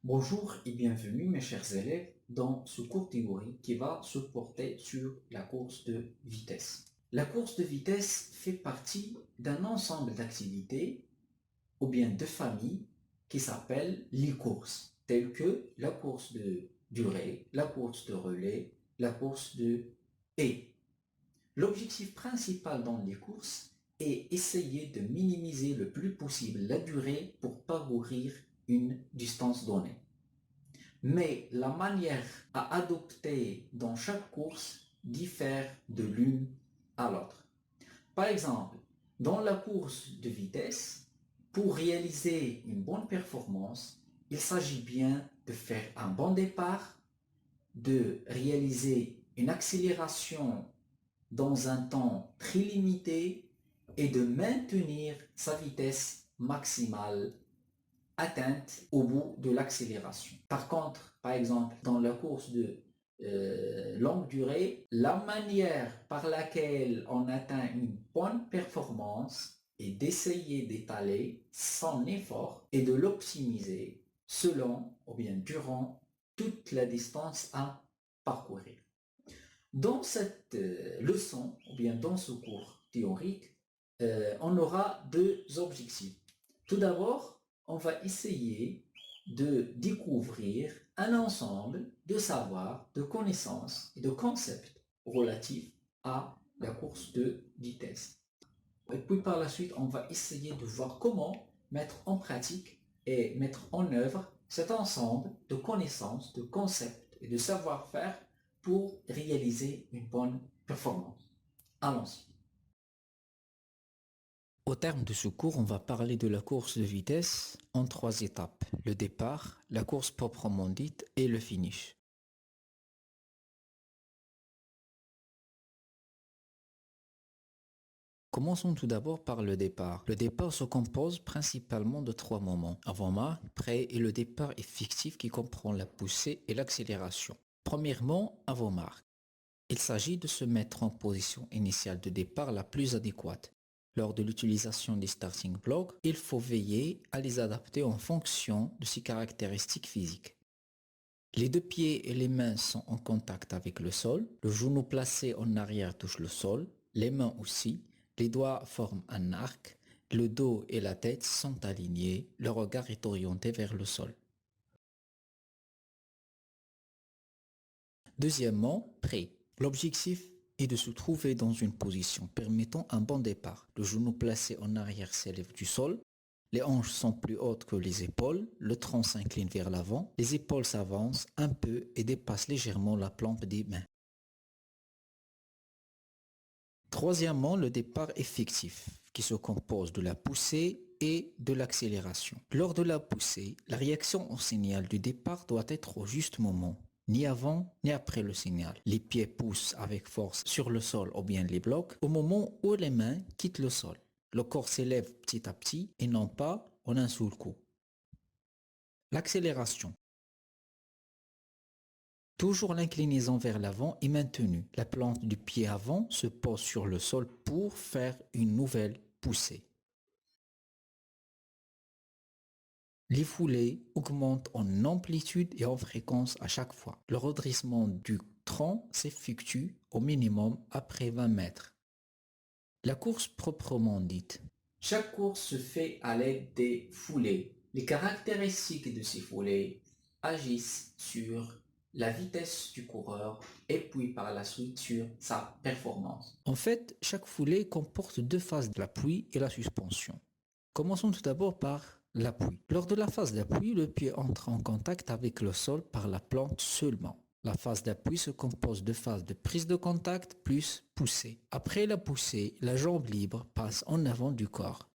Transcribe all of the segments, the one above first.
Bonjour et bienvenue mes chers élèves dans ce cours théorique qui va se porter sur la course de vitesse. La course de vitesse fait partie d'un ensemble d'activités ou bien de familles qui s'appellent les courses, telles que la course de durée, la course de relais, la course de haie. L'objectif principal dans les courses est essayer de minimiser le plus possible la durée pour parcourir une distance donnée. Mais la manière à adopter dans chaque course diffère de l'une à l'autre. Par exemple, dans la course de vitesse, pour réaliser une bonne performance, il s'agit bien de faire un bon départ, de réaliser une accélération dans un temps très limité et de maintenir sa vitesse maximale atteinte au bout de l'accélération. Par contre, par exemple, dans la course de longue durée, la manière par laquelle on atteint une bonne performance est d'essayer d'étaler son effort et de l'optimiser selon ou bien durant toute la distance à parcourir. Dans cette leçon, ou bien dans ce cours théorique, on aura deux objectifs. Tout d'abord, on va essayer de découvrir un ensemble de savoirs, de connaissances et de concepts relatifs à la course de vitesse. Et puis par la suite, on va essayer de voir comment mettre en pratique et mettre en œuvre cet ensemble de connaissances, de concepts et de savoir-faire pour réaliser une bonne performance. Allons-y. Au terme de ce cours, on va parler de la course de vitesse en 3 étapes. Le départ, la course proprement dite et le finish. Commençons tout d'abord par le départ. Le départ se compose principalement de 3 moments. Avant-marque, pré et le départ effectif qui comprend la poussée et l'accélération. Premièrement, avant-marque. Il s'agit de se mettre en position initiale de départ la plus adéquate. Lors de l'utilisation des starting blocks, il faut veiller à les adapter en fonction de ses caractéristiques physiques. Les deux pieds et les mains sont en contact avec le sol, le genou placé en arrière touche le sol, les mains aussi, les doigts forment un arc, le dos et la tête sont alignés, le regard est orienté vers le sol. Deuxièmement, prêt. L'objectif est de se trouver dans une position permettant un bon départ. Le genou placé en arrière s'élève du sol, les hanches sont plus hautes que les épaules, le tronc s'incline vers l'avant, les épaules s'avancent un peu et dépassent légèrement la plante des mains. Troisièmement, le départ effectif, qui se compose de la poussée et de l'accélération. Lors de la poussée, la réaction au signal du départ doit être au juste moment, ni avant ni après le signal. Les pieds poussent avec force sur le sol ou bien les blocs au moment où les mains quittent le sol. Le corps s'élève petit à petit et non pas en un seul coup. L'accélération. Toujours l'inclinaison vers l'avant est maintenue. La plante du pied avant se pose sur le sol pour faire une nouvelle poussée. Les foulées augmentent en amplitude et en fréquence à chaque fois. Le redressement du tronc s'effectue au minimum après 20 mètres. La course proprement dite. Chaque course se fait à l'aide des foulées. Les caractéristiques de ces foulées agissent sur la vitesse du coureur et puis par la suite sur sa performance. En fait, chaque foulée comporte 2 phases, l'appui et la suspension. Commençons tout d'abord par l'appui. Lors de la phase d'appui, le pied entre en contact avec le sol par la plante seulement. La phase d'appui se compose de phases de prise de contact plus poussée. Après la poussée, la jambe libre passe en avant du corps.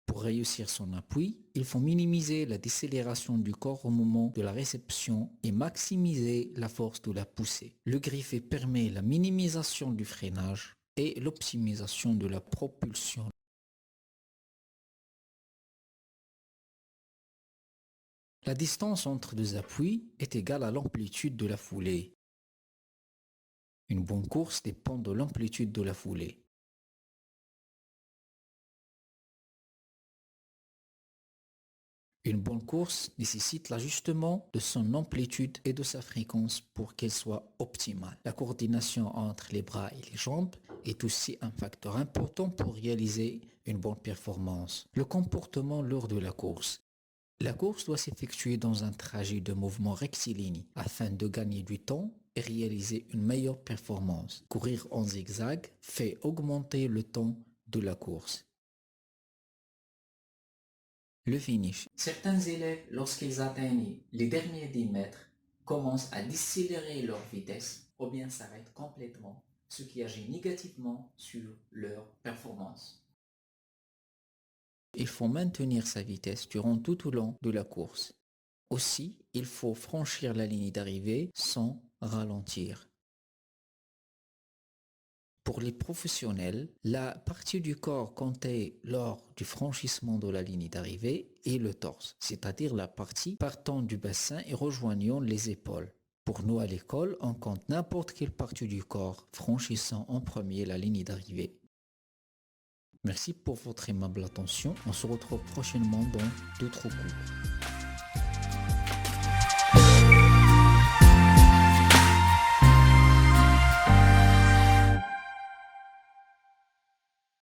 Pour réussir son appui, il faut minimiser la décélération du corps au moment de la réception et maximiser la force de la poussée. Le griffet permet la minimisation du freinage et l'optimisation de la propulsion. La distance entre deux appuis est égale à l'amplitude de la foulée. Une bonne course dépend de l'amplitude de la foulée. Une bonne course nécessite l'ajustement de son amplitude et de sa fréquence pour qu'elle soit optimale. La coordination entre les bras et les jambes est aussi un facteur important pour réaliser une bonne performance. Le comportement lors de la course. La course doit s'effectuer dans un trajet de mouvement rectiligne afin de gagner du temps et réaliser une meilleure performance. Courir en zigzag fait augmenter le temps de la course. Le finish. Certains élèves, lorsqu'ils atteignent les derniers 10 mètres, commencent à décélérer leur vitesse ou bien s'arrêtent complètement, ce qui agit négativement sur leur performance. Il faut maintenir sa vitesse durant tout au long de la course. Aussi, il faut franchir la ligne d'arrivée sans ralentir. Pour les professionnels, la partie du corps comptée lors du franchissement de la ligne d'arrivée est le torse, c'est-à-dire la partie partant du bassin et rejoignant les épaules. Pour nous à l'école, on compte n'importe quelle partie du corps franchissant en premier la ligne d'arrivée. Merci pour votre aimable attention. On se retrouve prochainement dans d'autres cours.